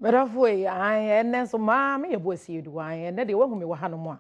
Merafwe ene so ma me yebo asiedu ene de wahu me wahano mo a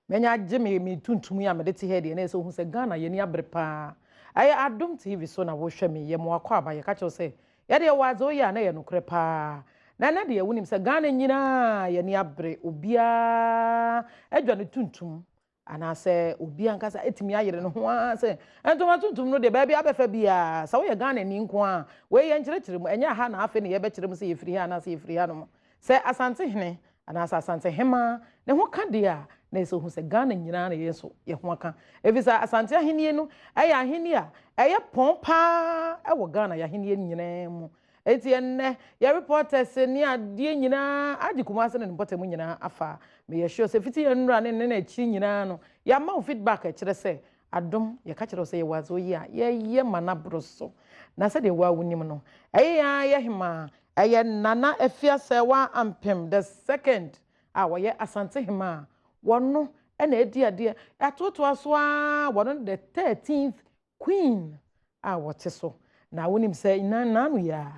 menya gye me tuntum ya me de te hede na so hu se Ghana ye ni abre pa aye Adom TV so na wo hwe me ye mo akwa aba ye ka che se ye de wazo ya na ye nokre pa na de wunim se Ghana nyina ye ni abre obia adwa ne tuntum ana se obia nkasa etimi ayere no ho a se entoma tuntum no de ba bia befa bia sa wo ye Ghana ni nko a we ye nkyerechire mu enya ha na afi ne ye be kyerem se ye firi ha na se ye firi ha no se Asantehene ana se Asantehema ne ho ka de a na se hu se Ghana nyina na ye so ye ho aka efisa Asantehene no eya ahene a eye pompa e wo Ghana ya ahene nyina mu eti enne ya reporters ni ade nyina agikuma se ne reporter mu nyina afa me ye sure se fiti ye nura ne na chi nyina no ya ma feedback a kire se Adom ye ka kire se ye wazo yi a ye mana broso na se de wa wunim no ya ye hema eye nana afia se wa ampem the second a wo ye Asantehema wono na edi ade atoto aso a wono the 13th queen a wote so na wunim se nanu ya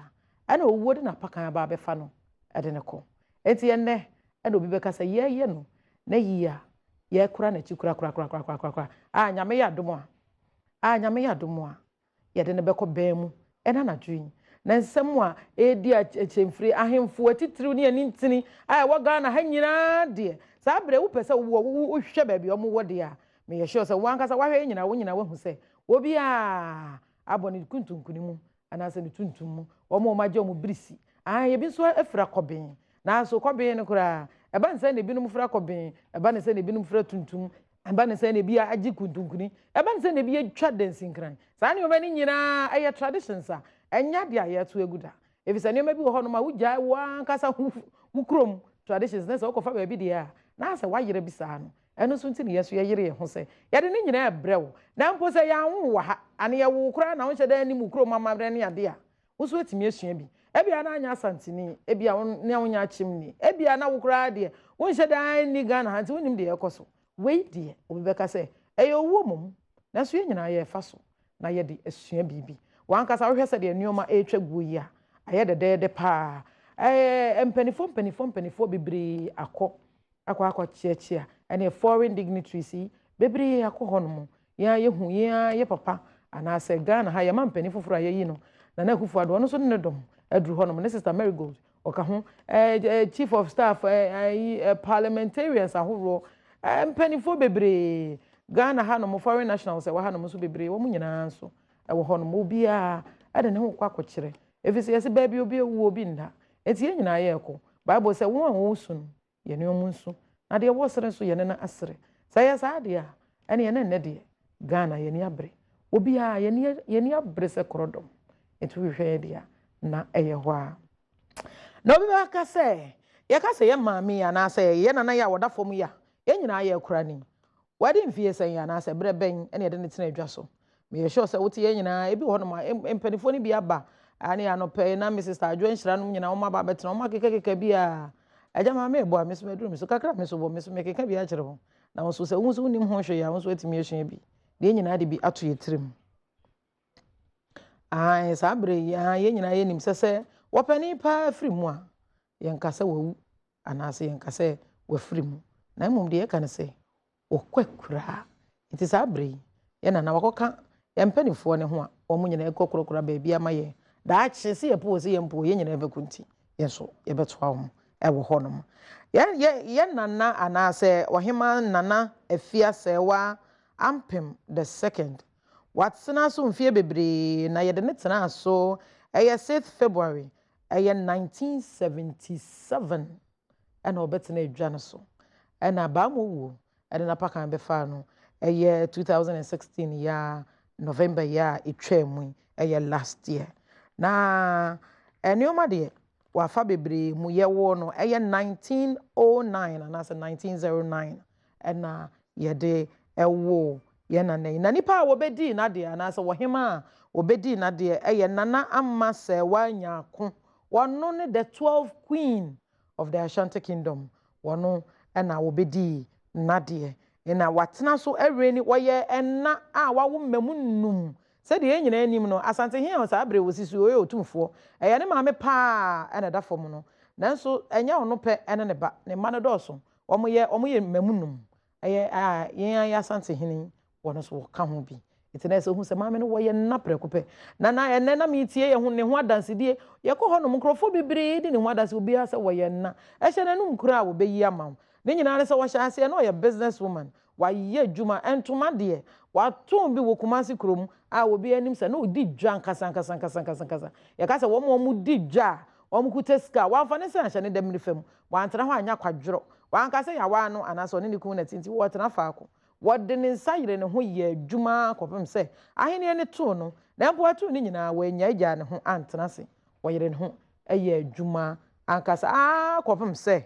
ana owo de na pakan ba be fa no ede ne ko eti enne ana obi be ka se ye no na yia ye kura na chi kura nyame ya Adom a nyame ya Adom a ye de ne be ko ban mu ena na dwin na nsem a edi a chemfiri ahemfo atitiriw ne ani ntini a wo Ghana ha nyina de sa bre wo pese wo hwe ba bi omo wo de a me ye sure se wo ankasa wa hwe nyina wo hu se obi a aboni kuntunkuni mu ana se ne tuntum mu omo ma je omo brisi ye bi so afira koben na so koben ne kura eba nse ne binum fra koben eba ne se ne binum fra tuntum eba ne se ne bi agi kuntunkuni eba ne se ne bi atwa dancing kran sa ne omani nyina aye traditions a enya de aye to eguda efisa ne omabi wo ho no ma wugya wa nkasa hukrom traditions ne se okofa ba bi de a na se wayere bi sa no eno so ntini yeso yeyere ye ho se yede ne nyina ebrewo na mpo se ya nwo wa ha ane ye wo kura na wo hyeda ani mu kuro mama bre ne ade a wo so etimi esua bi ebia na anya Asantini ebia ne wo nya chimni ebia na wo kura de wo hyeda ani Ghana ha nti wonim de yekoso we de obi beka se eyo wo mum na so ye nyina ye fa so na ye de esua bibi wankasa wo hwese de nneoma etwa guyi a aye de pa empenifo bibiri akwa chiachia ene foreign dignitaries bebiri akohono ya yehu ye papa ana se Ghana ha ye mampenifo fura ye no na Akufo Addo no so ne dom aduru hono ne sister Marigold oka ho chief of staff parliamentarians ahoro empenifo bebiri Ghana ha no foreign nationals wa ha no so bebiri wo nyina so wo hono mo bia ade ne ho kwa kwakire efisi yesi baby obi ewu obi nda eti ye nyina ye ko bible say wo sun ye ne omunsu na de wo sere so ye ne na asere say sa de a ene ye ne de Ghana ye ne abre obi a ye ne abre se korodom eti we hwe de a na eye ho a na obi ba ka se ye maami ya na say ye nana ya woda fom ya ye nyina ye kura ni wadi mfie sen ya na say bre ben ene ye de ne tena adwa so me ye sure say wote ye nyina ebi ho no ma empanifo ni bi aba ani anope na Mrs. Adwo nhira no nyina wo ma ba betena wo ma kekeka bia aja ma me bo a me so meduru me so kakra me so bo me so me keka bia kire ho na wo so se wo so nim ho hwe ya wo so atimi ehwe bi de nyina de bi ato ye tirim sa bre ya ye nyina ye nim sese wo pani pa afri mu a ye nkasa wawu anase ye nkasa wa fri mu na mum de ye kan se okwakura iti sa bre ye na wakoka ye mpanifo ne ho a wo mu nyina ekokorokora ba bia ma ye da chese ye po se ye mpo ye nyina ebekunti ye so ye betwa wo ewo honom ye nana anase Ohemaa nana afia sewa ampem the second watsena so mfie bebre na ye de ne tena so 6th February 1977 ana obetena adwa no so ana ba mo wo ede na pakan be fa no 2016 ya November ya etwemu last year na enioma de wafa bebre mu ye wo no 1909 and as 1909 na ye de ewo ye na nipa wo bedi na de na as Ohemaa obedi na de nana amma se wanyako wono ne the 12th queen of the Ashanti kingdom wono na obedi na de na watena so ereni woye enna a wawo mamunum se de nyina anim no Asantehene o sa abre wosisu oye otumfo ne maame pa na da fom no nanso enya ono pe ene ne ba ne ma no dɔɔso omo ye mamunum yen ya Asantehene wono so ka ho bi nti na so hu se maame no wo ye na preko pe na ene na me tie ye ho ne ho adansedie ye kɔ hɔ no mkrofo bibiri di ne ho adanse obi ase wo ye na ehye na no mkura wo be yi ama ne nyina ne se wo hya ase na wo ye business woman wa ye djuma entoma de wa ton bi wo Kumasi krom a obi anim se na odi dwa nkasa ye ka se wo mo di dwa omkuteska wa fa ne se ahye ne dem ne fam wa ntena ho anya kwadworo wa nka se ya wa no anaso ne kun na tinti wo tena faako wode ne nsayire ne ho ye adwuma kopem se ahene ne to no na mpo atu ne nyina wa nya agya ne ho antena se wo yire ne ho eye adwuma ankasa kopem se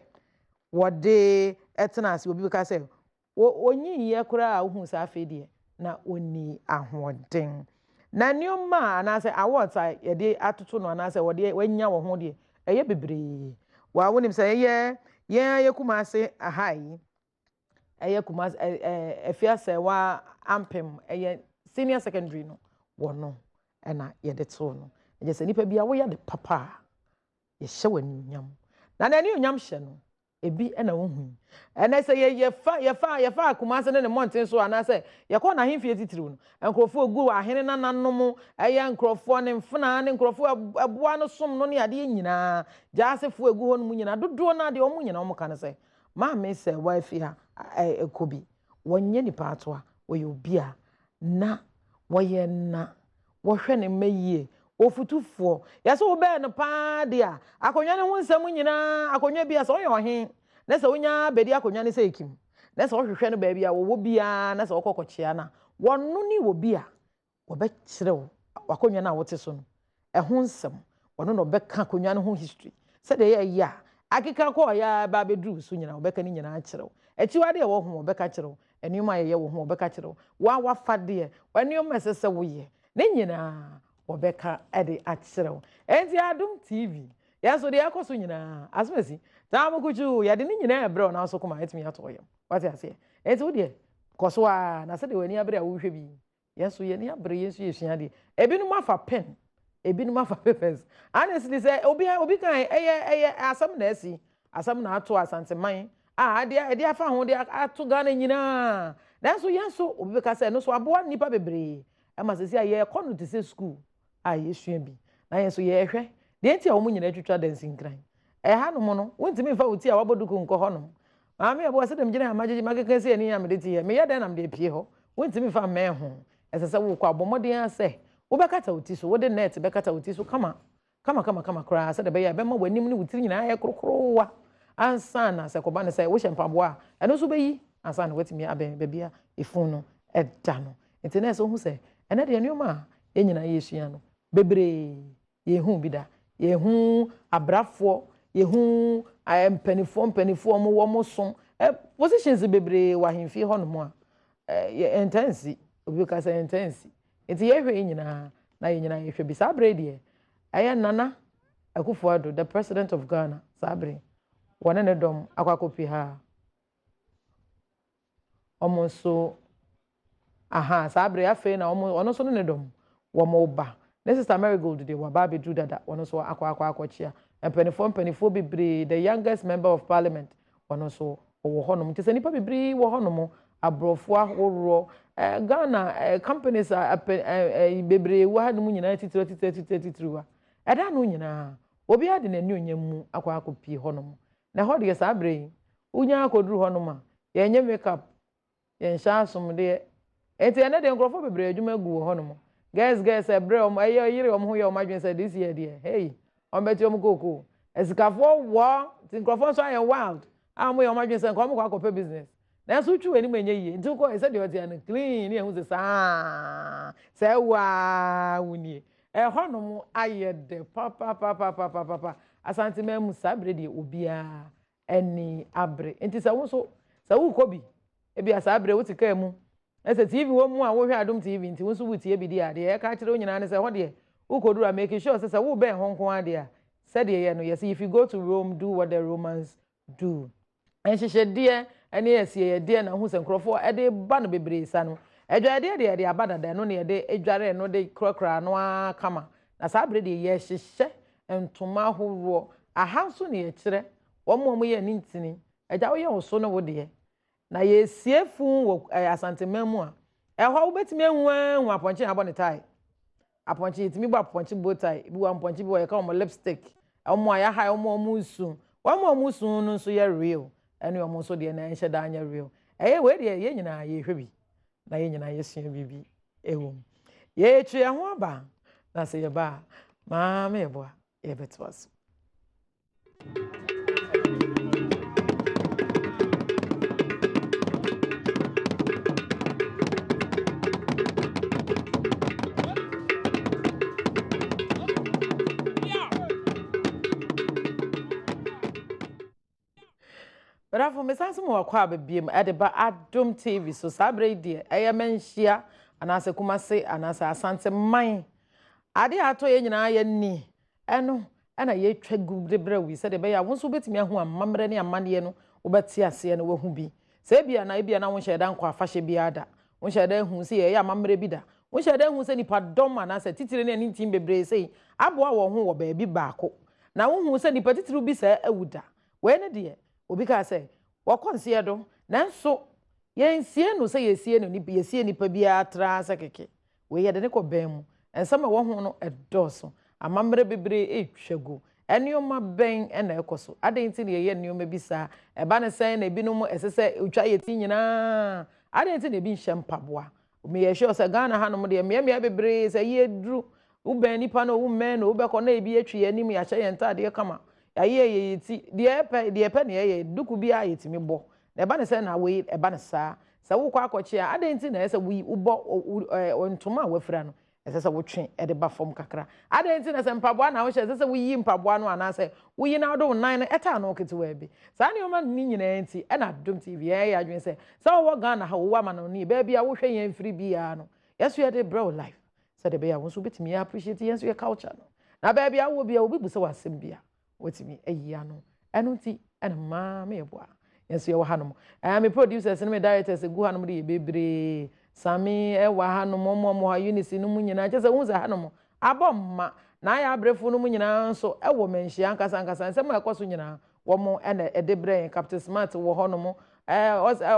wode etena se obi ka se onyi ye kura a hu sa afedie na oni ahoden na nioma anase awards a yede atoto no anase wode wanya wo ho de eye bebre wa wonim se ye Kumasi ahai eye Kumasi efiase wa ampem eye senior secondary no wono na yede to no je se nipa bia wo ya de papa ye hye wani nyam na ni onyam hye no ebi na wo hu ena se ye fa Kumasi ne monten so anase ye ko na hemfie titiriw no enkrofo ogu wa ahene na nanom eye enkrofo ne mfuna ne enkrofo aboa no som no ne ade nyina jaasefo egu ho no nyina dodo na de omu nyina omu kan se ma me se wa afia ekobi wonye ni patoa wo ye obi a na wo ye na wo hwe ne mayie ofutufo yase wo be no pa de a akonwa ne ho nsam nyina akonwa bia so yo he na se wonya bedi akonwa ne se ekim na se wo hwehwe no ba bia wo bia na se wo kokochia na wonno ni wo bia wo be kirew akonwa na wote so no ho nsam wonno no be ka akonwa ne ho history se de ye ya akika ko ya ba bedru so nyina wo be ka ni nyina kirew echiwade wo ho wo be ka kirew enuma ye wo ho wo be ka kirew wa fade enuma sese wo ye ne nyina Obeka ede achirew enti Adom TV yaso de yakoso nyina asmesi tamu kuchu ya de nyina ebre na so kuma etimi ato yem wati ase enti wo de koso a na se de wani abre a wo hwe bi yaso ye ni abre yesu yesua de ebinum afa pen ebinum afa papers honestly say obi kan eye asam na asi asam na ato Asanteman ade afa ho de ato Ghana nyina nanso yaso obi ka say no so aboa nipa bebre ama sesi aye kono te se school yesua bi na yeso ye hwe de enti a wo nyina twetwa dancing kran hanom no wontimi mfa woti a waboduku nko honom maame ebo se dem gina amajeje makeke se ani ya medeti ye me ye den na me pie ho wontimi mfa me ho esese wo kwa bomoden ase wo bekata woti so wo de net bekata woti so kama kra se de be ya be ma wanim ne woti nyina ye krokrowa ansa na se koba ne se wo hyempabo a eno so beyi ansa na watimi aben bebia efun no eda no enti na so hu se ene de nyoma nyina yesua no bebre yehu bida yehu abrafo yehu mpanifo mo wo mo so positions bebre wa hemfi ho no mo intense obi ka say intense enti yehwe nyina na nyina yehwe bi sabre de Nana Akufo-Addo the president of Ghana sabre wona ne dom akwakopi ha omonso sabre afa na ono so ne dom womo ba ne sister Marigold de wa ba be do dada wono so akwakochia empanifo bebre the youngest member of parliament wono so wo honom te se nipa bebre wo honom abrofo ahoro Ghana companies bebre wo hanom nyina titiro eda no nyina obi ade na ni onyam akwakopi honom na ho de sabre unya akoduru honom a yenye makeup yensha asomde enti ene de nkrofo bebre adwuma gu honom guys ebre yire ho ye omadwen say this year there hey beti koko esikafo wo tinkrofo so aye wild mo ye omadwen say nko akopɛ business na so twu ani manye yie nti ko say de oti an clean ne hu say wa wuni honom aye de papa Asantehene mu sabre de obia ani abre nti say wo so say wo kobi ebi asabre wo tika mu ese TV wo mu a wo hwe Adom TV nti wo so wutie bi dia de e ka kire onyina ne se ho de ukodura make sure say wo ben honko ade a said ye no yes if you go to Rome do what the Romans do en hyehyede ene yesie de na hu se nkrofo e de ba no bebre sa no edwade de abadada no ne de edware no de krokra no kama na sabre de ye hyehye entoma horo aha so ne yɛkyerɛ wɔn yɛ ne ntini agya woyɛ wo so no wo deɛ na yɛsie fun wɔ Asantehene mu a ɛhɔ wobɛtumi ehu apɔnkye abɔ ne tai apɔnkye yɛtumi bɔ apɔnkye bow tie bi wɔ apɔnkye bi wɔ yɛka wɔn lipstick wɔn a yɛha wɔn su wɔn su no nso yɛ real ɛne wɔn nso deɛ na ɛnhyɛ da nyɛ real ɛyɛ wei deɛ yɛn nyinaa yɛhwɛ bi na yɛn nyinaa yɛsua bibi ɛwɔ mu yɛtwi ɛho aba na sɛ yɛba a maame yɛboa yɛbɛtoa so. Bravo, me sanso mo akwa abebiem e de ba Adom TV so sabre die eye menhia anase kumase anase asante man ade ato ye nyina ye ni eno na ye twa gubre wi se de be ya wonso betimi ahu amamre ne amane no wobeti ase no wahu bi se bia na won hyeda nkwa afahye bia ada won hyeda hu se ye amamre bi da won hyeda hu se nipa dom anase titire ne ani tim bebre sei aboa wo ho wo ba bi baako na won hu se nipa titire bi sa awuda we ne de obi ka say wakonsie do nanso yensie no say yesie no ni yesie nipa bia tra sa keke we ye de ne ko ben mu ensama wo ho no edoso amamre bebre etwago enioma ben na ekoso adenti ne ye enioma bi sa eba ne sen na binom esese otwa yeti nyina adenti ne bi nhyempaboa me ye sure say Ghana hanom de me bebre say ye dru wo ben nipa no wo men no wo be ko na ebi atwi anim ya hye yentade kama aye yeti de epe ne ye duku bia yetimi bo na eba ne se na we eba ne saa se wo kwa akọchi a adenti na ese we ubo ntoma wafira no ese se wo twe e de ba fom kakra adenti na se mpaboa na wo hye se we yi mpaboa no ana se wo yi na do nan no eta no ketewa bi saa ne oma ni nyina enti e na Adom TV ye ya adwen se wo Ghana ha wo ama no ni ba bia wo hwe yen firi bia no yeso ye de bro life se de be ya wo so betimi appreciate yenso ye culture no na ba bia wo bia obi bu se wasem bia wotimi ayiya no eno ti ena ma me yeboa yenso ye wa hanom me producers ne me directors egu hanom de bebre sami wa hanom mo ha unity no mu nyina je se hu za hanom abomma na ya abrefo no mu nyina nso wo menhia nkasa nsem ekoso nyina wo mo ena edebre Captain Smart wo honom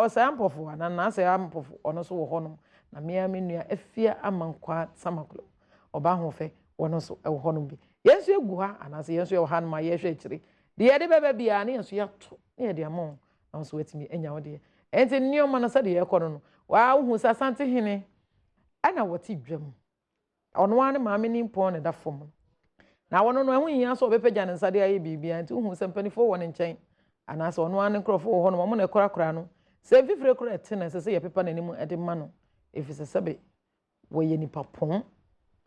osampofo na se ampofo ono so wo honom na me nua afia amankwa samaklo oba hofe wono so wo honom bi yenso egu ha anase yenso ye ha no ma ye hwe akire de ye de bebe bia ne yenso yato ne ye de amon anso wetimi enya wo de enti nioma na se de ye kono no wa hu sa Asantehene ana woti dwam ono ane ma me ni mpon ne da fom na wono no hu yin so obepagya ne nsade aye bibia enti hu se mpanifo wo ne nchen anase ono ane krofo wo no mo na kora no se fifire kora ete na se ye pepa na nimu ede ma no efise sebe wo ye nipa pon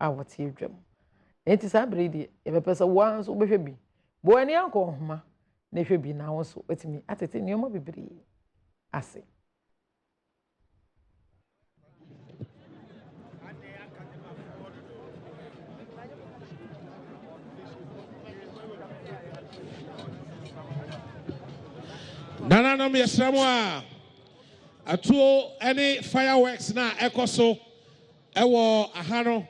a woti dwam enti sa bredi e be pesa wo so behwe bi bo ani anko homa na hwe bi na wo so wetimi atete nioma bibiri ase Nana no yesramwa atuo any fireworks na ekoso ewo ahano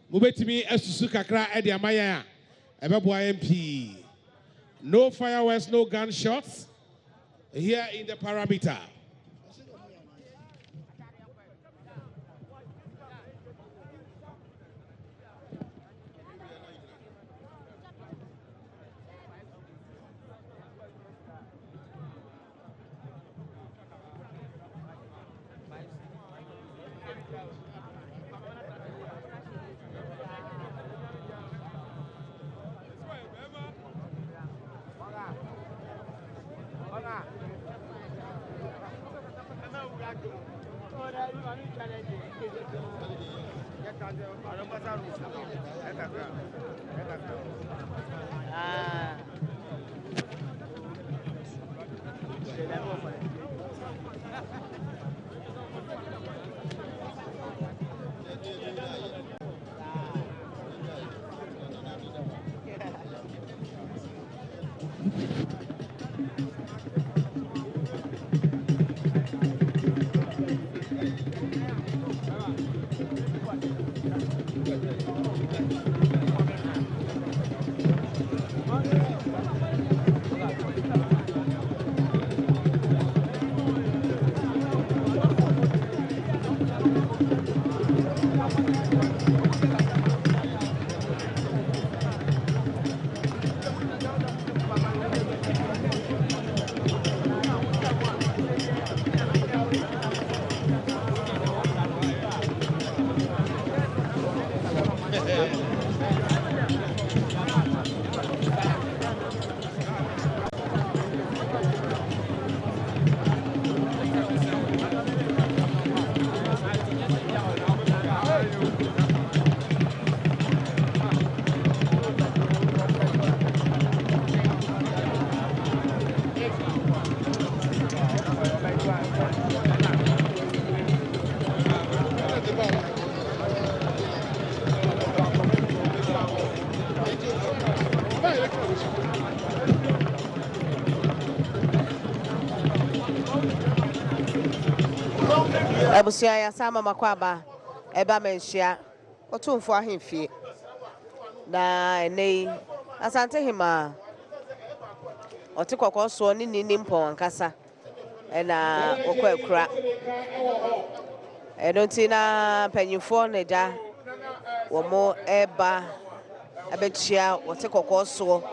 mubetimi asusu kakra e de amaya ebeboa MP. No fireworks, no gunshots here in the parameter. Abusia ya sama makwaba eba menhia otumfo ahemfie na enei Asantehene otikokọ so ni nimpon ankasa na okwa enonti na panyimfo neja womo eba abechia otikokọ so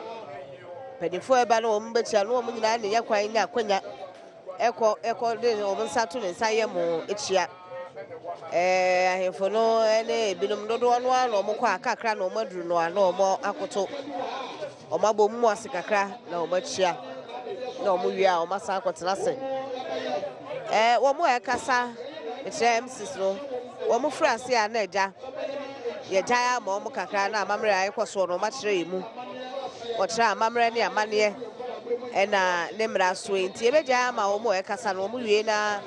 panyimfo eba na womo bechia no womo nyina ne yakwan nya akwanya eko de womo nsatu ne nsaye mo echia ahemfo no ene binom dodo no ano mo kwa akakra na omo aduru no ano omo akoto omo abom mo asikakra na omo achia na omo wia omo asa akotena se womo ekasa eche MCs no womo frase a na eja ye jaya ma omo kakra na amamre ayekwoso no ma kire yimu o kire amamre ne amane na ne mra so enti ebeja ma omo ekasa no omo wie na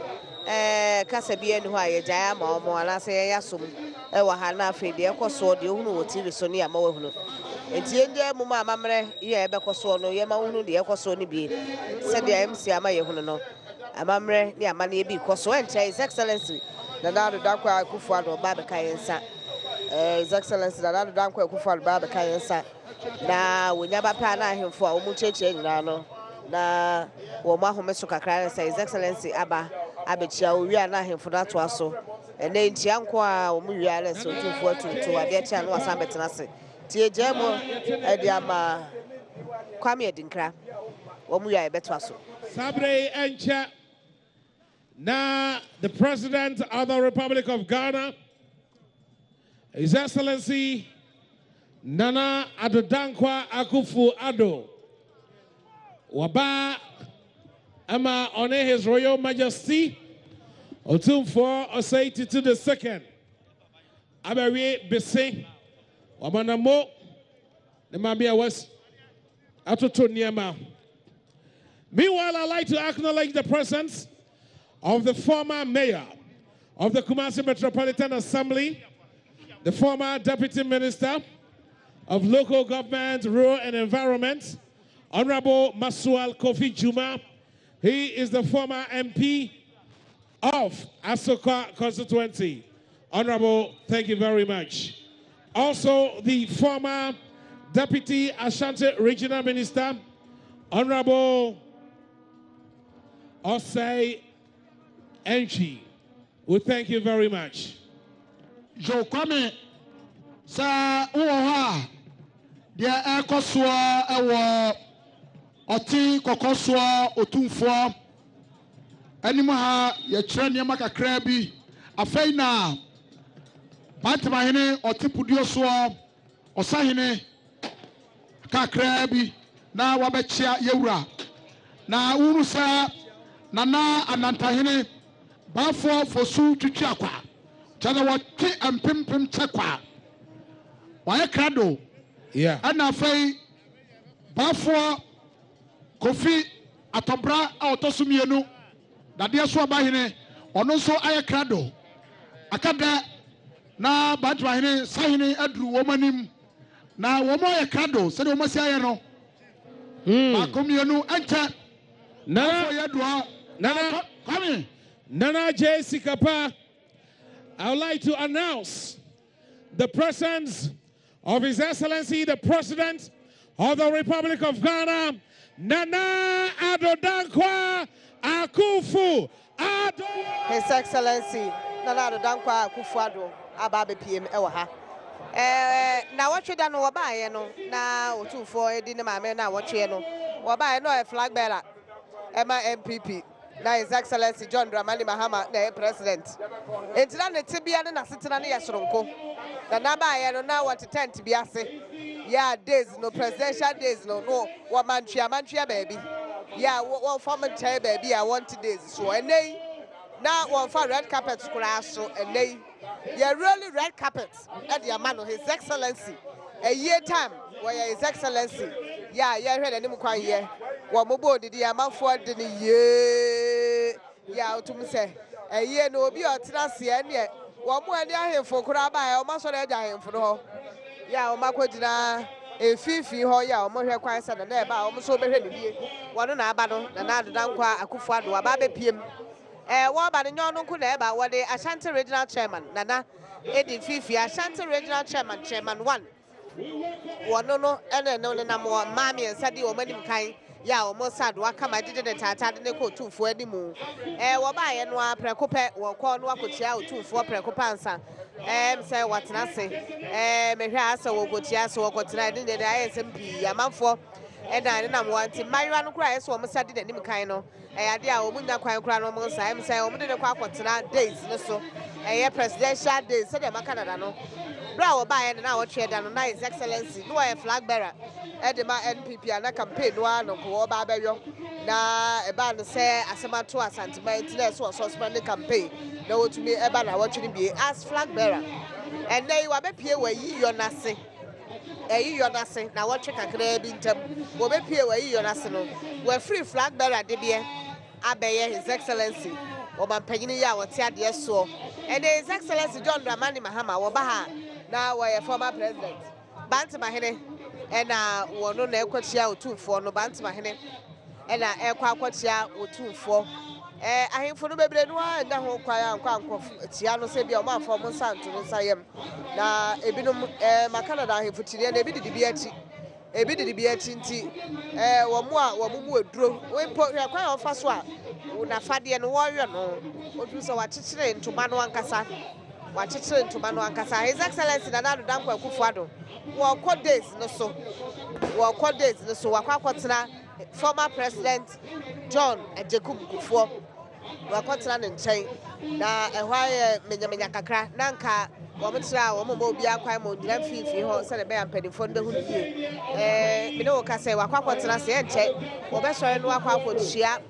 kasa bia ni ho aye jaya ma omo ala se ya som wa ha na afede ekoso de ohunu wo TV so ne ama wahunu enti enje mu ma amamre ye ebekoso no ye ma hunu de ekoso ne bi se de MC ama ye hunu no amamre ne amane bi koso enche His Excellency Nana Dankwa Akufo-Addo ba be kayensa His Excellency Nana Dankwa Akufo-Addo ba be kayensa na wonya ba pa na ahemfo a wo mu cheche nyina no na wo ma home so kakra na His Excellency aba abechia owia na ahemfo na to aso ene ntia nko a wo mu wia na so tumfo atutu ade chia no asan betena se tie jemo ade ama kwame dinkra wo mu wia beto aso Sabre encha na the President of the Republic of Ghana, His Excellency Nana Dankwa Akufo-Addo waba ama on His Royal Majesty Otumfo Osei Tutu II abawie bese wamanamo ne mabia was atoto niema. Meanwhile, I'd like to acknowledge the presence of the former mayor of the Kumasi Metropolitan Assembly, the former Deputy Minister of Local Government, Rural and Environment, Honorable Masual Kofi Juma. He is the former MP of Asoka constituency. Honorable, thank you very much. Also, the former Deputy Ashanti Regional Minister, Honorable Osei Enchi. We thank you very much. Jo kwame sa uha dia ekosua ewo oti kokosua otumfo animu ha ye kire niam kakra bi afei na Bantamahene oti pudio so osahene kakra bi na wabechia yewura na unu sa Nana Anantahene Bafo Fosu Tuchakwa Chana wati empimpim chekwa Wae krado Yeah. Ana fei Bafo Kofi Atobra Autosumienu Dadia Swabahine Onoso aye krado Akada na Bantamahene Sahine Edru Womanim na womo aye krado Sede womasi aye no Makomienu Ente Nana J. Sikapa, I would like to announce the presence of His Excellency, the President of the Republic of Ghana, Nana Dankwa Akufo-Addo. His Excellency Nana Dankwa Akufo-Addo ababe PM ewa na watwe da no wabaye no na otumfo edi ne maame na watwe no wabaye no e flag bearer Emma MPP na His Excellency John Dramani Mahama na president entina ne tibia ne na setena ne yesronko na baye no na what tent bi ase ya days no presidential days no wa mantria baby ya wo form chair baby I want days so enei na wo fa red carpet kura so enei ya really red carpet e dia man His Excellency a year time where His Excellency ya hwede ne mkwan ye wo mobo didi amafo de ne ye ya otum se eye no obi otira se ene wo mo ani ahemfo kura ba e o ma so na eja ahemfo no ya o makogina efifi ho ya omo hwe kwan se na eba omo so behwe ne die wono na aba no na adodankwa akufo ado aba be piem wo ba ne nyon nku na eba wo de Ashanti regional chairman nana edi fifi Ashanti regional chairman 1 wono no ene no na mo mami ensade wo manim kan ya omo sado aka magide de tata de ne ko tumfo animu wo ba ye no a prekope wo ko no akotia otumfo prekope ansa say watena se mehwe asa wo kotia so wo kotena de de ayesem pi amanfo na na mo anti maywa no kura yeso omo sade de nim kan no ade a omo nya kwan kura no mo nsa say omo de kwa akotena days no so presidential days se de makana no bra wo ba ye na wo twe da no na his excellency no ye flag bearer edema NPP na campaign no ano ko ba beyo na eba no se asemato Asantehene na so suspend campaign na wotumi eba na wotwe bi as flag bearer and then you abepie wa yi yo nase yi yo nase na wotwe kakra bi ntam wo bepie wa yi yo nase no we free flag bearer de bie abeye his excellency obampanyini ya wote ade so and his excellency John Dramani Mahama wo ba ha na wo former president Bantamahene ena wono na ekwatia otumfo no Bantamahene ena ekwa akwatia otumfo ahemfo no bebre no na ho kwaya nkwa tia no se bia o manfo mo santo no sayem na ebinom makana da ahemfo tire na ebi didi bi ati nti wo mu eduro we mpo kwaya ofa so a na fade no wo hwe no odu so wakyekere ntoma no ankasa his excellency na adodankwa akufo ado wo days no so wakwa former president John Ejekub Kufuor wakotena ne nkyɛn na ɛhɔ ayɛ menyamenya kakra na nka wɔmtira wɔn obi akwan mo nyina fifi hɔ sɛ ne bɛyɛ mpanimfo no bɛhu ne mene wo ka sɛ wakɔkɔtena sɛ ɛnkyɛ wɔbɛsɔre no akɔkyia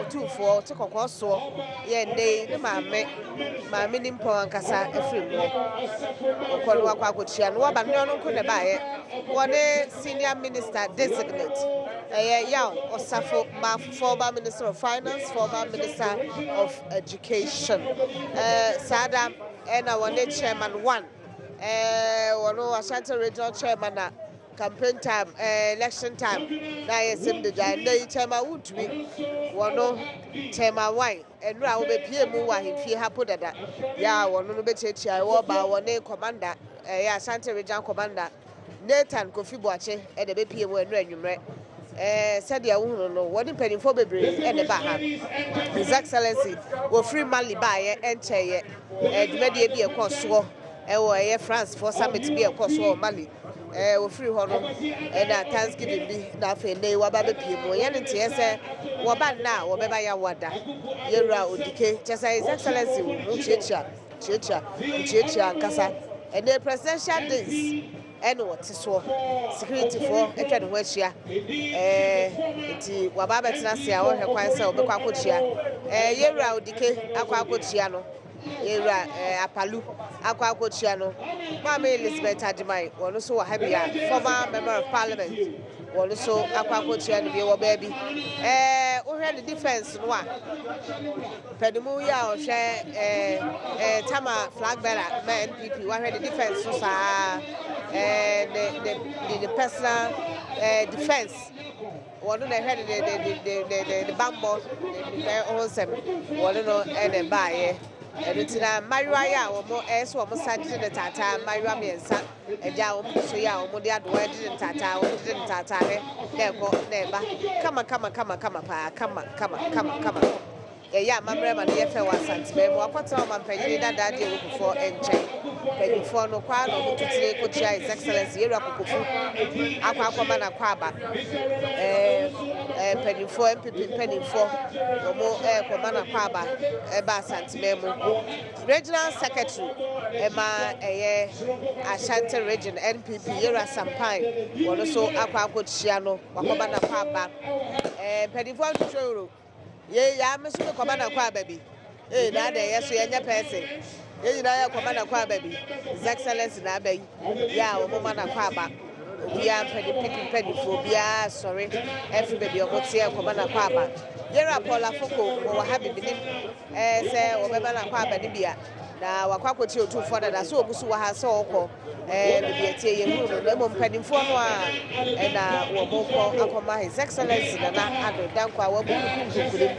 otumfo te kɔkɔɔ soɔ yɛ ndɛ ne maame ni mpɔ ankasa afiri mu ɔkɔ no akɔkyia no wɔba ne ɔno nko ne baayɛ wɔne senior minister designate Yao Osafo, former Minister of Finance, former Minister of Education. Sada and our chairman 1. Wano Ashanti Regional Chairman campaign time, election time. Na yesim de jai. Na chairman would be wano chairman wine. And now we be mu wa himfi hapo dada. Ya wano no be chechi ayo ba wane commander. Ashanti Regional Commander Nathan Kofi Boache. And the be mu enu enyumre. Said ya wono no wodi penifo bebre e ne ba ha his excellency wo free mali ba ye encheye dwumade bi e koso e wo France for summit bi e koso mali wo free ho no na Thanksgiving bi na fe nei wa ba be pie mu ye ne tie se wo ba na wo be ba ya wada yewura odike chesa his excellency wo chicha nkasa and the presidential days and what is so security for a kind of where wababa tinasia or her quite so Baquachia, Yera Dike, Aquacochiano, Yera Apalu, Aquacochiano, Mamma Elizabeth Adimai, or also a happy former member of parliament, or also Aquacochiano, your baby. We had the defense, no one. Pedemuya or share Tama flag bearer, man, people, we had the defense, so the personal defense. One of the head the bamboo, the awesome, one of the buy. And it's in a Maria or more as one was sat in the Tata, Maria and son, and Yao Soya, or Modia, didn't Tata, didn't Tata, never. Come. Yeah, my brother, the FA was Asantehene. What's all my penny that day before entry. Penny for no quad or to say, could His Excellency Yerakufu, Aquaman Aquaba, penny for MPP, penny for no more Aquaman Aquaba, Eba Asantehene. Regional Secretary, Emma Ashanti Region, NPP, Yera Sampai, also Aquacochiano, Aquaman Aquaba, penny for Churu. Yeah, I'm a commander, baby. That day, yes, we are your person. You know, commander, baby. His Excellency, Nabe. Yeah, woman, Aquaba. We are penny for Bia, sorry. Everybody, what's here, commander, Aquaba. Yera Paula Foko, or having been, say, or Baba Aquaba, Libya. na wakwakotie otufo na so obusu wa ha so okọ bebi etie ye hu no mo mpanimfo no a na wo mokọ akoma his excellency na Adom Dankwa wa bu kukukure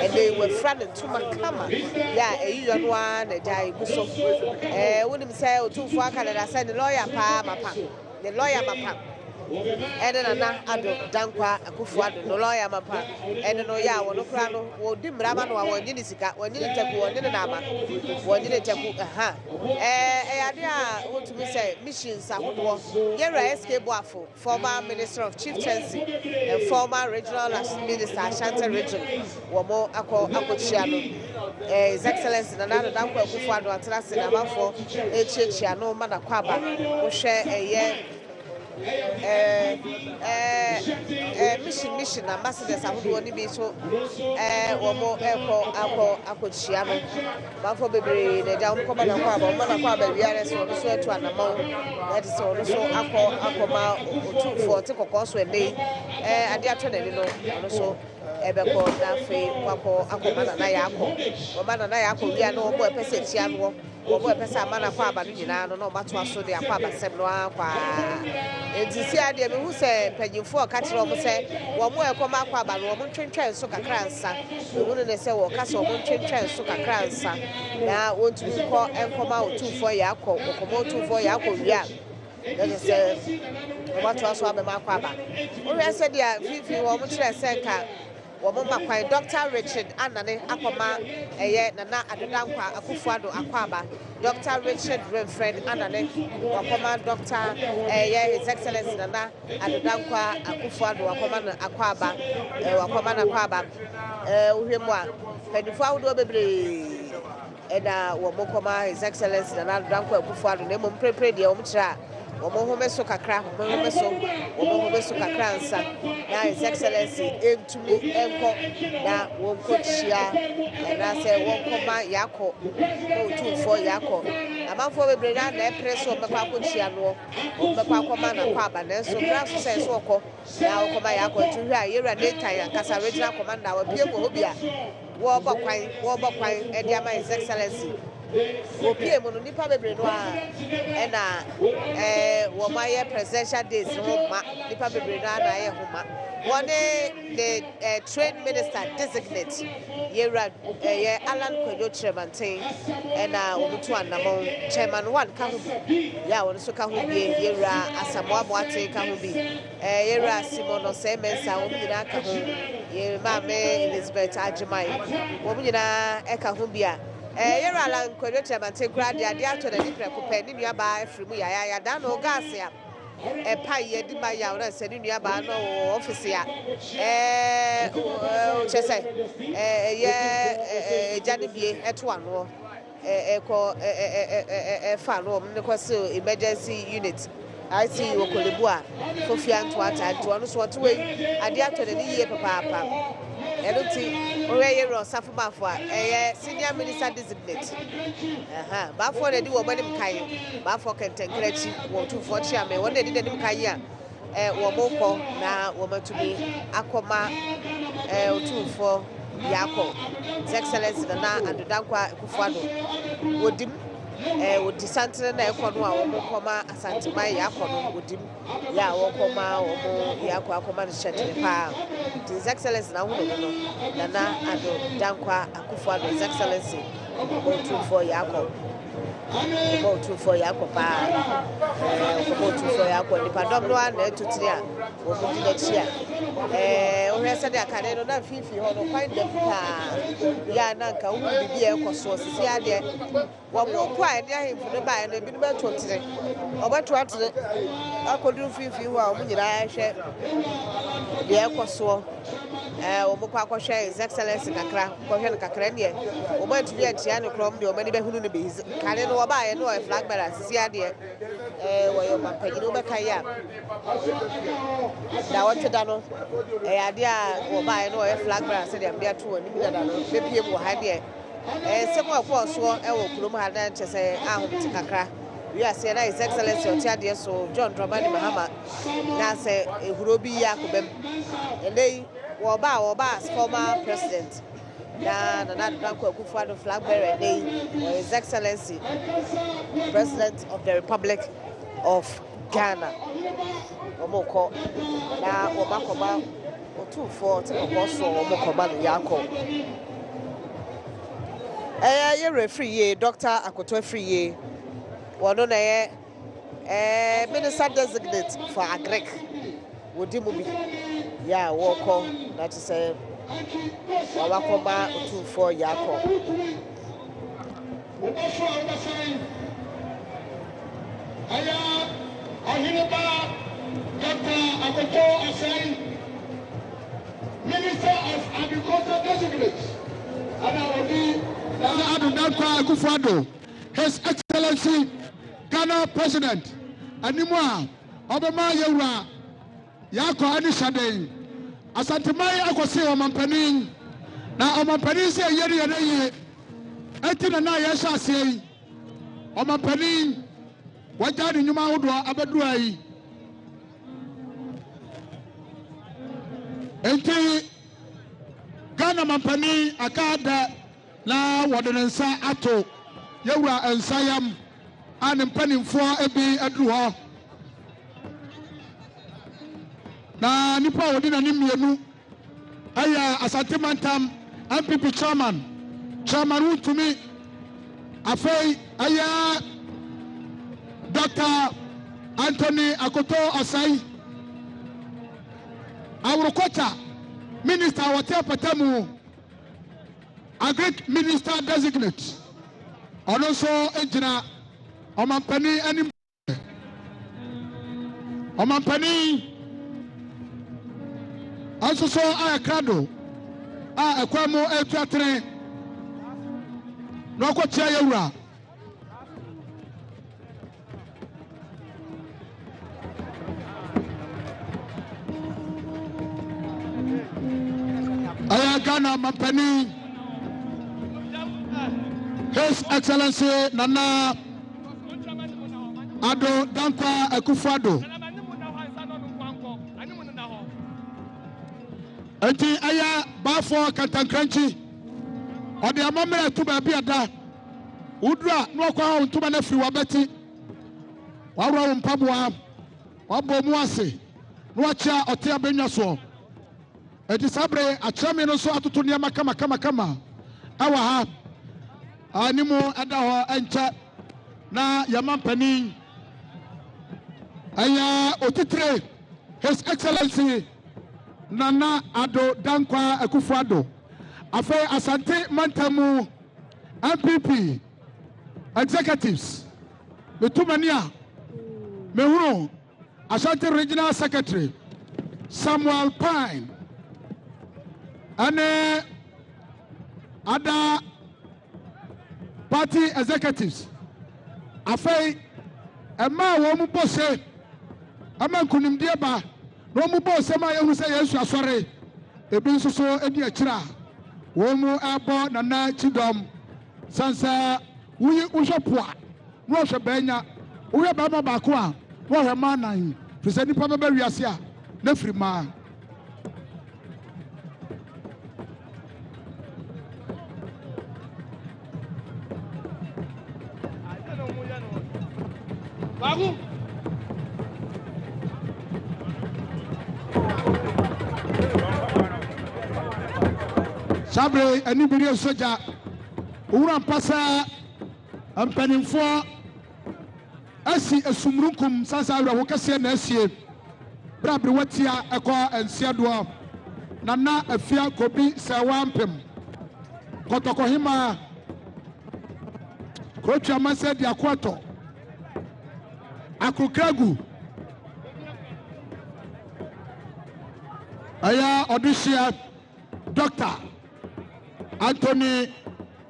ene we fra ne tuma kama ya eyiyo no a na ja eguso wonim say otufo aka na say ne lawyer pa mapa the lawyer mapa and na Adom Dankwa Akufo-Addo no lawyer mapa and no ya wono kra no wo di mrama no wo nyini sika wo nyini teku wo nyini na ama wo nyini teku ade a wotumi say missions ahodo yera escape boafo former minister of chieftaincy and former regional minister Asantehene region wo mo akochia no his excellency na Adom Dankwa Akufo-Addo atrase na mafo echiechia no ma na kwaba wo hwe mission ambassadors ahodo ni bi so wo akochia no mafo bebre na da wo koma na kwaba wiare so so etu anamawo that is so akoma otufo te kokko so ene ade ato na ni no so ebeko na fe kwako akoma na ya akọ wo na ya akọ wia no wo epese tia no wo epese amana kwaba no nyina no mato aso de akwaba sem no akwa etisi ade me hu se panyimfo ka kire wo se wo mo ekoma akwaba no wo ntwentwen so kakra nsa wo ne se wo ka se wo ntwentwen so kakra nsa na wontu ko enkoma otufo ya akọ okoma otufo ya akọ wia that is mato aso abema akwaba wo se dia fifi wo mo kire se nka Womba kwa Dr. Richard Anane akoma na Adom Dankwa Akufo-Addo akwaba Dr. Richard Reverend Anane wakoma Dr. His Excellency na Adom Dankwa Akufo-Addo wakoma na akwaba uhemwa penifo ahodo bebre na womokoma His Excellency na Adom Dankwa Akufo-Addo na momprepre de omkira womo so kakra nsa na His Excellency entumi enko na wonko chia na se wonkoma yakọ otufo yakọ amanfo bebre na preso mekwa akochia no mekwa akoma na kwaba na so bra so se so okọ na okoma yakọ tuhwe a yera data kasa regional commander wa bie mo hobia wo bokwan edi ama His Excellency opie mo no nipa bebre no a na wo maye presidential days no ma nipa bebre no na ye homa one the trade minister designate yera Alan Kwadwo Tremanten na omutu anamon chairman one ka ho ya won so ka ho bie yera Asamoah Boateng ka ho bi yera Simono Semensa wo nyina ka ho ye Mame Elizabeth Ajimai wo nyina e ka ho bia yera Alan Kwadwo Tremanten kura de ade ato na ni prekope ni nua ba afrimu ya da no gas ya pa ye di ma ya ora se ni nua ba no office ya chese jani bie eto ano ko fa no ne ko se emergency unit IC Okolebu a Kofi Antoata no so to we ade ato na ni ye papa Eluti oye ro safumafo a senior minister designate ba for the di wo banim kai ba for kentenkrachi wo tufo chiame won dey denim kai a wo moko na wo matumi akoma otufo yakọ His Excellency na Adom Dankwa Akufo-Addo wodim wodi santre na ekono a wo mokoma Asantehene yakọ no wodim ya wo koma wo yakọ akoma no chetire pa His Excellency na hu no na Adom Dankwa Akufo-Addo His Excellency otufo yakọ pa otufo yakọ ni padom no na etutire a wo mudi na chia ohwe se de akane no na fifi ho no kwan dem pa ya na nka hu bibi e koso sisi ade wo mo kwa ene ahemfu no ba no bi no ba totire obato atere akodu fifi ho a wo nyira hwe de e koso wo mo kwa akohwe His Excellency kakra kohwe no kakra ne wo ma tubi atia no krom de wo mani be hunu no be kane no wo ba ye no flag bearer sisi ade wo yo mampanyino be kan ya da wote da no ade a wo ba ye no flag bearer se de am dia to woni mi da no be pie mo ha de se mo ko so wo kurom ha na chese ahom ti kakra wi ase na His Excellency o ti ade so John Dramani Mahama na se ehuro bi ya ko bem elei wo ba as former president na Nana Danko Akufo-Addo flag bearer day, or His Excellency, President of the Republic of Ghana. Omoko na Omakoba Otumfo Tekoso Omokoba no Yako. Ye referee ye Dr. Akoto free ye. Wono na ye Minister designate for Agric. Wodimubi. Ya woko that is Omakoba Otumfo Yako. Ohemaa Dr. Akoto Asai, Minister of Agriculture Designate, Adom Akwankogya, His Excellency Ghana President, Animwa Ohemaa Yewura Yako Anishaden, Asantehene Akwasi Omampanin, na Omampanin se yeri yeri, etina na yesha sei, Omampanin. Wajani nyuma udwa abedua yi enti Ghana mampani akada na wadenensa ato yewura ensayam ane mpanimfo ebi aduru ho na nipa wodi na nimienu aya Asante Mantam MPP chairman Wutumi afei aya Dr. Anthony Akoto Asai, Agriculture Minister Water Patamu, Agric Minister Designate, and also Engineer Omampani and Omampani, also so Ayakrado, Akwamo Etuatre, no Kocha Yura. Ghana Mampani, His Excellency Nana Adom Akufo-Addo. Enti aya bafo kantankranchi ode amamere tuba biada udura no kwa ntuma na firi wabeti wawro mpaboa wabo mu ase no acha ote abenwa so. Eti sabre achame no so atoto niama kama awa ha animu ada ho encha na yamampani aya otitre His Excellency Nana Adom Akufo-Addo afa Asante Mantamu MPP executives betumania mehuro Asante Regional Secretary Samuel Pine and other party executives. Afei, Emma womu bose, Emma kunim dieba, womu bose ma yehu se Yesu asore, ebi so edi achira, womu abo nana chidom, sansa wuyi ushopoa, nwoshe benya, uye bama bakwa, wohema nan, fise nipa bebe wiasia, nefri ma. Bagu. Sabre anibiri soja owura mpasa ampanimfo asi esumrukum sasa awra wokase na asie brabre watia eko ensiado nana afia kobi sewampem Ohemaa Kocha mase di akwato Akukragu aya odisia Dr. Anthony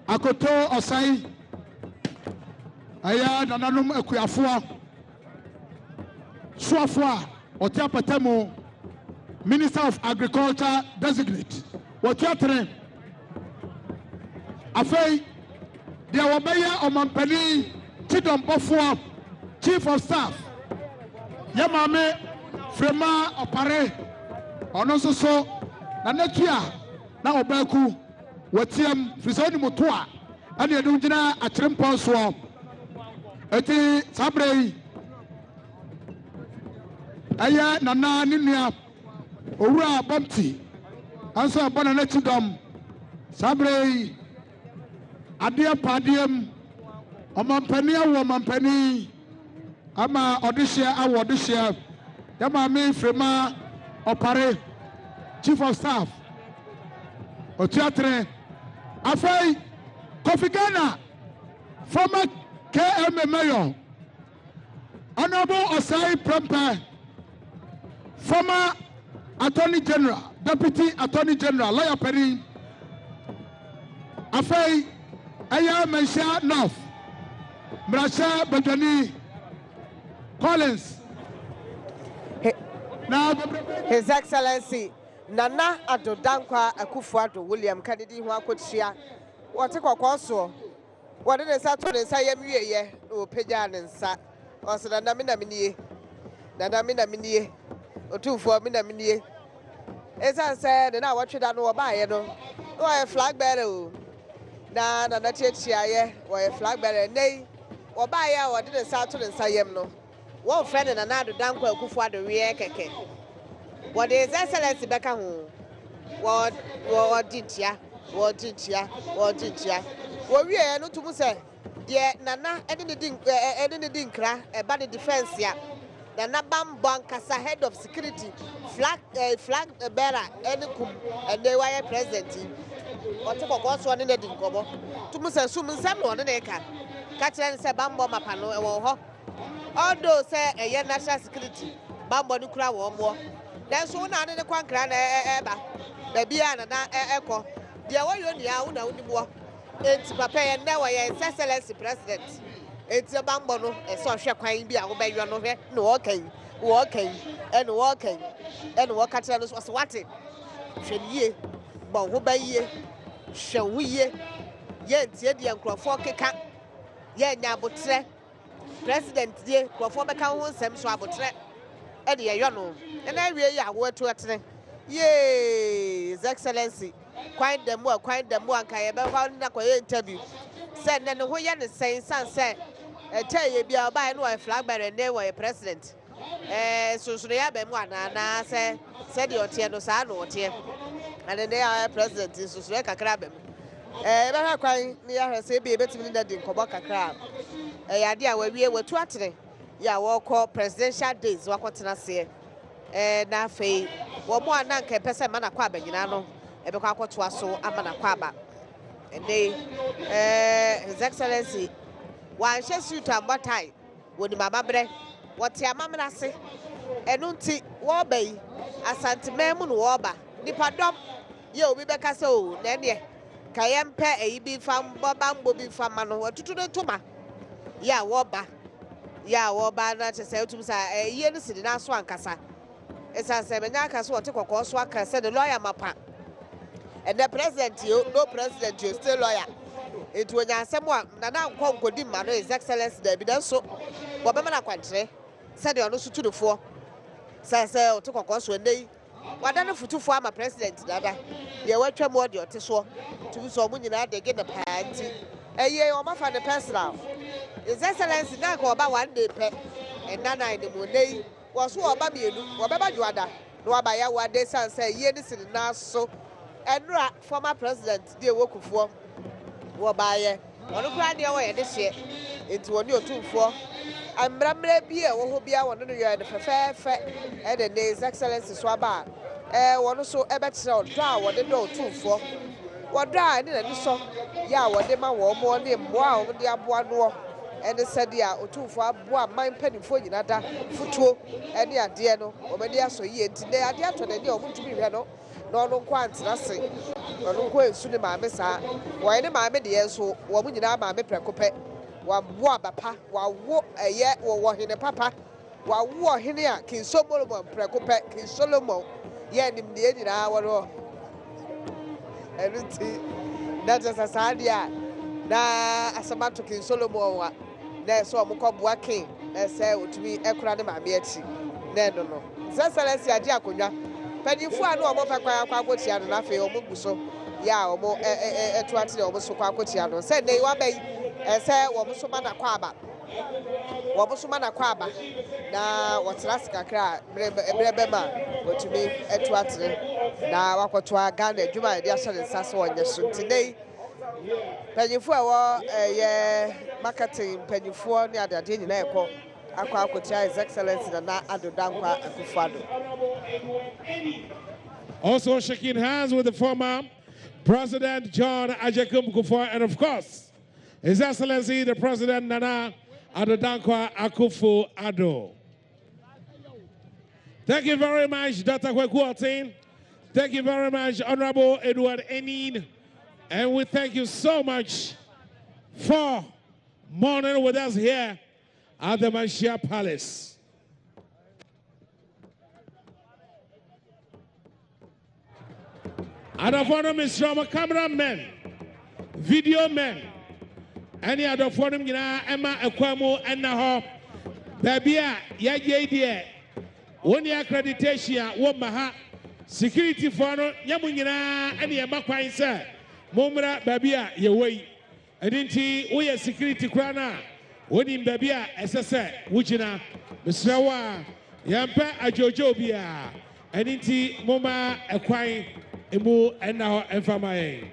Akoto Asai aya nananum akuafo suafo otia patamo Minister of Agriculture Designate wotiatre afei dia wabaya omampani tidom bofo Chief of Staff Yamame Frema Opare ono so na netua na obaku watiam frisoni motoa ane adu gina akyerempon so eti sabrei aya nana ne nua owura bomti anso abona na chidom sabrei adia padiem omampani awo omampani ama odihye awo odihye yama me frema opare chief of staff otiatre afai Kofi Ghana former KM mayor Honorable Osai Prempe former Attorney General Deputy Attorney General Lawyer Perry afai aya Mensha North Mrasha Bajani Collins now His Excellency Nana Adodankwa Akufo-Addo William Kennedy ho akotia wote kwakwaso wode ne sa to ne sa yamwieye o pagya ne nsa oso na minamnie otufo minamnie esa se ne na wotweda no obaye no o flag bearer o na chiaye o flag bearer nei obaye wode ne sa to ne nsa yam no wo friend Nana Adodankwa Akufo-Addo wie keke what is Excellency Becca who what did ya? What we are not to say, dear Nana, anything cry about the defense ya. Nana Bam Bankasa head of security, flag bearer, any kum, and they were present. What was one in the dinkobo? To Musa Suman Samuel and Eka. Catcher said Bambo Mapano, although say a year national security, Bambo Nukra or more. Then so na ne kwan kra na eba da bia na ekọ dia wo yo nia wo na wonimo enti papa ye na wo ye Excellency president enti bambo no e so hwe kwan bi a wo beyo no hwe na wo kan ene wo ka tira no so wate hwe yie bon ho ba yie hwe ho yie ye ntie dia nkrofo keka ye nya abotre president die nkrofo beka ho nsem so abotre e de ye no and I really are what to attend. Yea, His Excellency, quite the more, and Kayaba found a interview. Said, and who yan is saying, son said, tell you be a by no flag bearer and they were a president. So should they have been one, and I said your Tiano Sano or Tier, and then they are a president in Susreka Crab. Ever crying near her say be a bit in the Dinkoboka crab. A idea where we were to attend. Ya walk presidential days, what can I say? Na fe wo mo ananka pese mana kwa bagina no ebe kwa akwoto aso amana kwa aba ende His Excellency wan hye suit ambatai woni mama bre wote amamra se enu nti wo bai Asantehene mu no wo ba nipadom ye obi beka se o na ne kayempe eyibi fam boba mbobi fam no watutu ne toma ya wo ba na chese otum sa ye no sidi na so ankasa esa se menya aka so wote kokko so aka se the lawyer mapa and the president no president you still lawyer it when asem a Nana nkodi ma no His Excellency da bi dan so wo be mana kwantre se de ono so tudofo se wote kokko so ndei wada no futufo ama president dada ye watwa mo de ote so tu so mo nyina de ge na paanti eye o ma fa the personal His Excellency na ko ba one day pe and Nana in the money was so about me, whatever you are, no abaya one day, son say, ye this is now so. And former president, dear work for Wabaye, one of the away this year into 1 year 2 4. And Bramble beer will be our 1 year the fair, and the His Excellency Swaba. One also ever so draw what they do 2 4. What dry and then so, ya what they man war more than wow, the abuano. And they said, "Yeah, or 2 for a mine penny for you, nada, footwo, and the idea no, or maybe I saw ye today. I dare to the deal to be reno, no quants, nothing, or no quail soon in my messa. Why the mammy dear so, woman in our mammy precope, while wabapa, while walk a year or walk in a papa, while war here, King Solomon precope, King Solomon, yet in the end in our everything that is a sad year. Na asama to King Solomon na so mo kobua king na say otumi ekura ne maame achi na no His Excellency ade akonwa padifo anu omo fa kwa akotia no na fe omo guso ya omo eto ate omo so kwa kotia no say dey wa bay say omo so mana kwa aba omo so mana kwa aba na wotira sikakra brebe ma wotumi eto ate na wakoto Ghana adwuma de ahye nsa so onye so today panyifo ewo marketing panyifo ne adade nyina ekọ akwa akotia His Excellency na Adom Akufo-Addo. Also shaking hands with the former President John Ajakum Kufuor, and of course, His Excellency the President Nana Adom Akufo-Addo. Thank you very much, Dr. Kwekuatin. Thank you very much, Honorable Edward Enin. And we thank you so much for mourning with us here at the Manshia Palace. And of honor, Mr. Cameramen, video men, any other forum, Emma Ekwamo, and Naho, Babia, Yadia, one year accreditation, Womaha, security for Yamunina, and Yamakwa, sir, Momra, Babia, Yaway, and indeed, we are security crana, when in Babia, SSA, Wujina, Mr. Wa, Yampa, Ajojobia, and indeed, Moma, Equine. And now, FMI.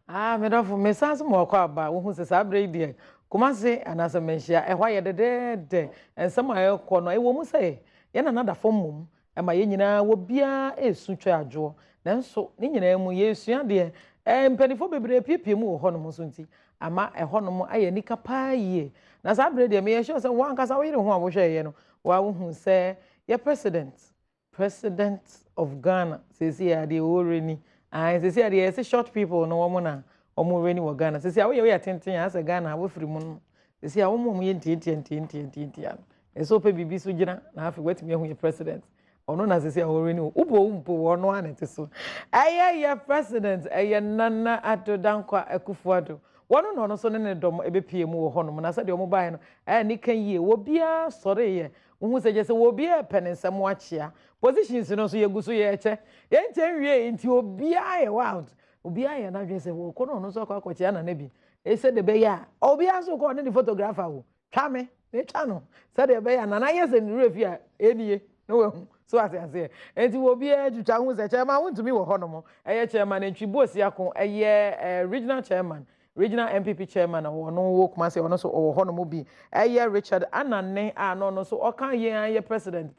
Madam, for Messrs. Mokaba, who is a brady, Kumasi, and as a mention, a wire the dead, and some I corner, I won't say, in another form, and my enina will be a sutra jaw. Then so, Nina, yes, dear, and penny for baby, people, Honomosunti, ama a honomo, I nika pie. Nas I brady, me assures and one cast away to one was a while who say, your President of Ghana, says here the already, and says here the short people, no woman, or more rainy or Ghana. Says here we are attending as a Ghana with free moon. Says here, one woman, and so baby be Sujana, now have to wait me when you're president. Or no, as I say, already, Upo, or no one, it is so. Aye, president, aye, Nana Adom Akufo-Addo. One no so ne dom ebepie mu ho no na sa de o mobile no ni kan yie wo bia sore ye wo se je se wo bia penensem achia positions no so ye guso ye eche ye nchen wie nti obia ye wow obia ye na dwe se wo ko no so akwachi na na bi e se de be ya obia so ko ne the photographer wo twa me twa no se de be ya na ye se ni refi a enie no we so ase enti wo bia twitwa hu se chairman wontumi wo ho no mo eye chairman ntwibosi akon eye regional chairman Regional MPP chairman or no work must or so or Honomobi. Richard Anane no so or can ye president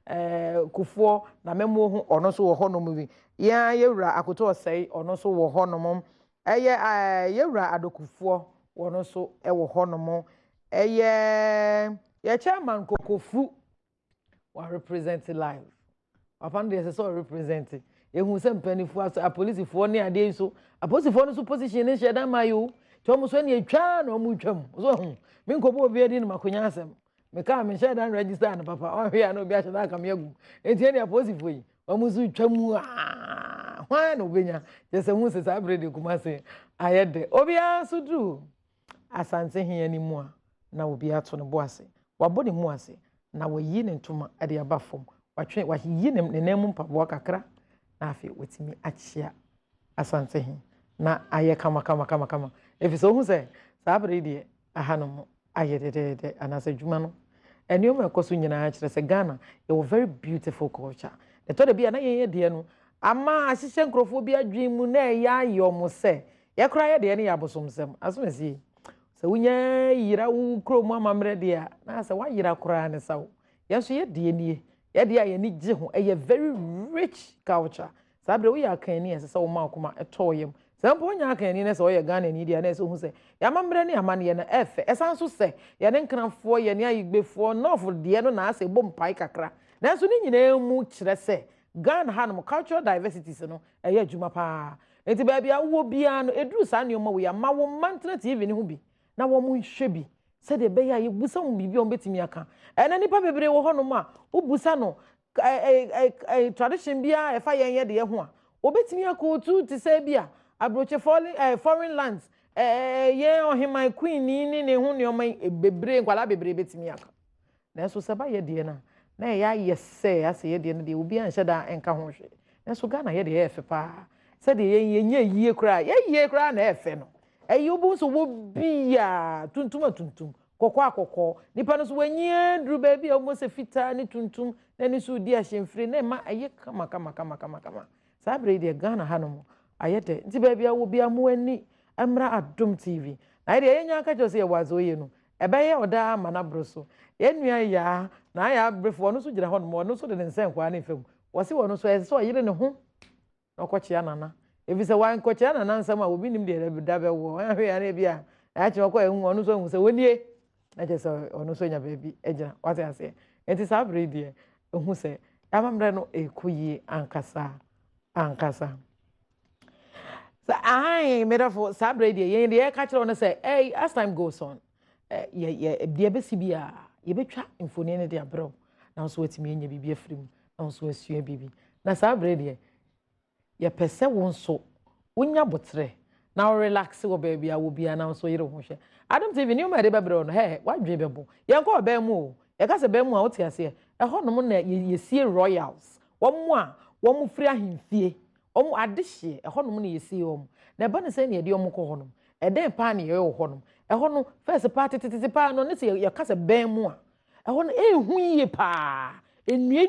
Kufuor na memo or no so or Honomobi. Yeah, yera akoto say or no so or Honomom. Yera Adokufuor or no so ewo Honomo. Chairman Kokofu was represented live. Upon this, so represented. Who sent penny for a police for near day so a police for no position in Shadam Mayu, Thomas when you chan or muchum. So, Minko be in Macunyasem. Mecam and Shadan register and Papa, or here no better like a young. It's any opposite way. Omuzu chamu. Why no benya? Just a moose is upgraded Kumase. I had the Obia so do. Asantehene anymore. Now will be out on the bossy. What body moase. Now we're yin to my at the above form. What he yin the name of Wakakra. Na afi wetimi achia Asantehene na aye kama if so hu say sabre die ahanom aye de anasa dwuma no eniom ekoso nyina akire say Ghana a very beautiful culture the to de bia na ye de no ama asise nkrofo bi adwen mu na ya ayom say ye kra ye de ne ya bosomsem asomasi se wunya yira wu krom amamre de a na say wa yira kra ne sawo ye so ye de nie ye ni gye ho a very rich culture sabre we are kan ni ese so ma akoma etoyem sampo nya kan ni ne so ye Ghana ni dia na so hu se ya mambre ne amane ye na efe esan so se ye ne nkranfo ye ne ayigbefo north de no na ase bom pai kakra na so ni nyina mu kire se Ghana hanum cultural diversity no eye adwuma pa enti ba bia wo bia no eduru sa ne we ya ma wo mantena TV ni hu bi na wo mu hwe bi se de be ya ye busa mu bibi on betimi aka ena nipa bebre wo hono ma ubusa no tradition bia e fa yen ye de ho a obetimi aka otu ti se bia abroche foreign lands ye Ohemaa queen ni ne hu ne o man bebre nkwala bebre betimi aka na so se ba ye de na ya ye se ase ye de ne de obi an hye da enka ho hwe na so Ghana ye de ye fe pa said ye cry ye cry na efe no you bo so wo bia tuntum kokọ nipa no so wanyie dru baby almost fita ni tuntum na ni so di ahemfiri na ma aye kama sabre de Ghana hanom aye de nti baby awo bia mo ani amra Adom TV na de yenya aka chose ye wazo ye no ebeye oda mana broso yenua ya na ya brefo no so gira ho no no so de nsen kwa na efem wose wono so so yire ne ho okochia nana efise wan kochia nana nsam a obi nim de da be wo ahwe ya na bia a chi okọ ehun ono so ehun se wonie na je so ono so nya baby ejina wate ase enti sabre de ehun se amamre no ekoyi ankasa so I made for sabre de ye de ka kire no say hey as time goes on ye de be sibia ye betwa infoni ne de abro na so wetimi enya bibi afrim na so asua bibi na sabre de ye pese won so wonya botre na relax wo baby a wo bia na so yire ho hwe Adom TV ni ma de bebre no hey wadwe bebo ye nko ba mu o ye ka se ba mu a wote ase ho no na ye sie royals wo mu a wo mu firi ahemfie omu adehye ehonum na yesi om na ba ne se ne de om ko honum eden pa ne ye honum ehonu first party titi pa no ne se ye kasa ben mu a ehonu ehu yie pa enue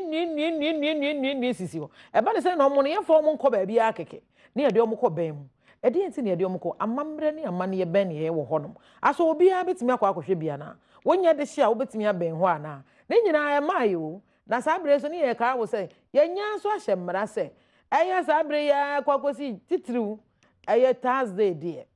sisi ho e ba ne se na om no ye fo om nko ba bia akeke ne ye de om ko ben mu eden ti ne ye de om ko amamre ne amane ye ben ne ye wo honum aso obi a betimi akwa akohwe bia na wonya de hye a wo betimi aben ho ana ne nyina e mayo na sabre so ne ye ka wo se ye nya so ahye mmara se aya sabre ya kwakosi titiriu aya Thursday die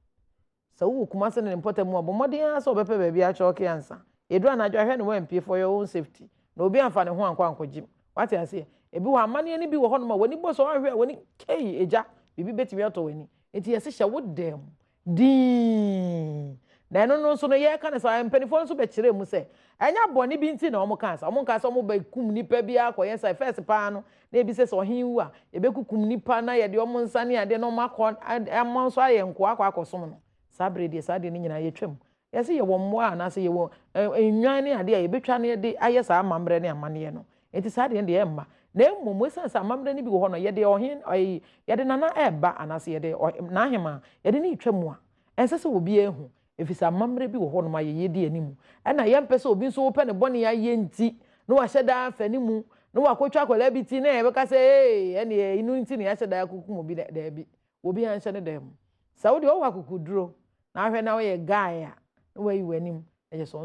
so wo kuma se ne important mu abomodin asa obepe ba bia choke ansa edu anadwo ahwe ne wampie for your own safety na obi amfa ne ho ankwankogim wate ase ebi wo amane ne bi wo hono ma wani boso ahwe wani kei eja bibi betimi ato wani enti yesi hye wo dem din na no so no ye ka ne sa mpanifo so be kire mu se anya boni bi nti na omo kansa omo ba kum nipa bi akoye sa first pa no na ebi se so hinwu a ebekukum nipa na ye de omo nsane ade no makọ amon so aye nko akosom no sabre de sade ni nyina ye twam ye se ye wo mmo na se ye wo enwan ne ade a ebetwa ne de aye sa amambre ne amane no enti sade ne ye mma na emmo sense amambre ne bi wo ho no ye de ohin ye de nana eba anase ye de na ahema ye de ne twam a ense se obi ehu efisa amamre bi wo ho no ma ye di animu na ye mpese obi nso wo pe ne bone ya ye nti no wa hyeda afanimu no wa kotwa kola bi ti na ye beka se ene inu nti ne ya hyeda akukum obi da bi obi an hye ne dem saudi o wa kukuduro na ahwe na wo ye guy a no wa yi wanim e so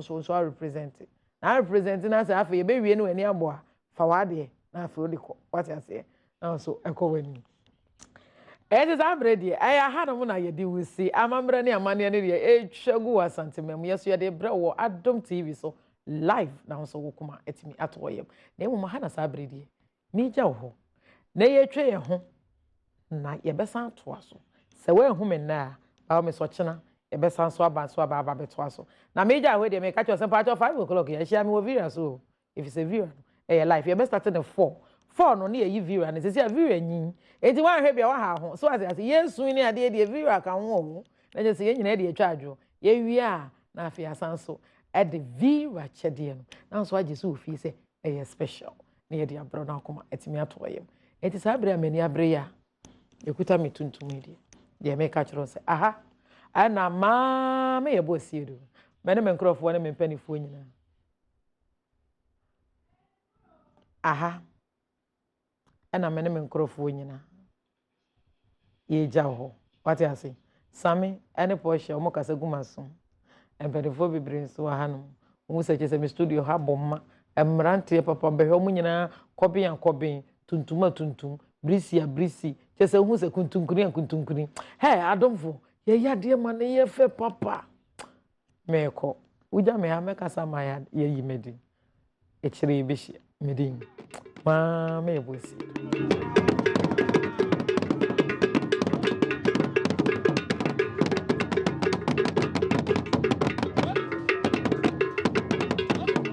represent na say afa ye be wie no ani aboa fa wa de na afa o de ko what you say na so e ko wanim ezi sabre die aya hanom na ye di wusi amamre ne amane ne de etwagu Asantehene yeso ye de bre wo Adom TV so live na so wokuma etimi atoyem na emu ha na sabre die mi gya wo na ye twe ye ho na ye besa atoa so se we hu me na ba me so chena ye besa so aba beto so na mi gya we de me ka cho se pa cho 5 o'clock ye hia me wo video so if it's a video e live ye besta start the 4 no na ye viewer na se se viewer nyin enti wan hwe bia wa ha ho so ase yesu ni ade de viewer ka ho ho na je se ye nyina de atwa adwo ye wi a na afia sanso e de viewer chede no na so age so ofi se e special na ye de abro na akoma etimi atoyem enti sabre amani abre ya ekuta metuntum de me ka kiro se aha ana ma me ye bo siedu me ne me nkrofo ne me mpanifo nyina aha ana me ne me nkrofo nyina ye jaho wate ase sami ene Porsche omo kasa gumaso empanifo bibre nso hanom wo se che se me studio ha bomma emrante papa be ho nyina koben tuntum brisi che se hu se kuntunkuri hey Adomfo ye yade ma ne ye fe papa meko uja me ha me kasa ma ya ye yimedi e kire be hia medin ma me bosi